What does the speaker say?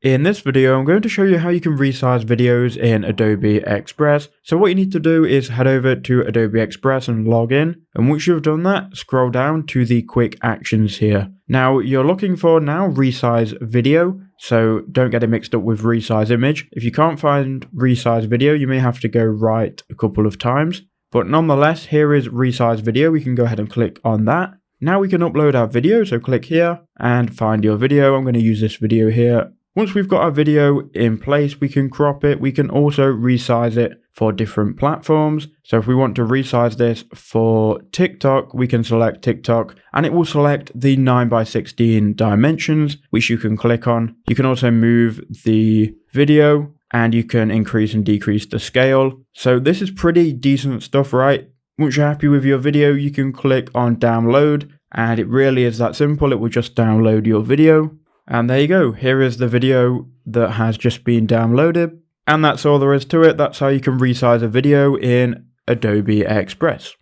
In this video, I'm going to show you how you can resize videos in Adobe Express. So what you need to do is head over to Adobe Express and log in. And once you've done that, scroll down to the quick actions here. Now you're looking for resize video. So don't get it mixed up with resize image. If you can't find resize video, you may have to go right a couple of times. But nonetheless, here is resize video. We can go ahead and click on that. Now we can upload our video. So click here and find your video. I'm going to use this video here. Once we've got our video in place, we can crop it. We can also resize it for different platforms. So if we want to resize this for TikTok, we can select TikTok and it will select the 9:16 dimensions, which you can click on. You can also move the video and you can increase and decrease the scale. So this is pretty decent stuff, right? Once you're happy with your video, you can click on download and it really is that simple. It will just download your video. And there you go, here is the video that has just been downloaded. And that's all there is to it. That's how you can resize a video in Adobe Express.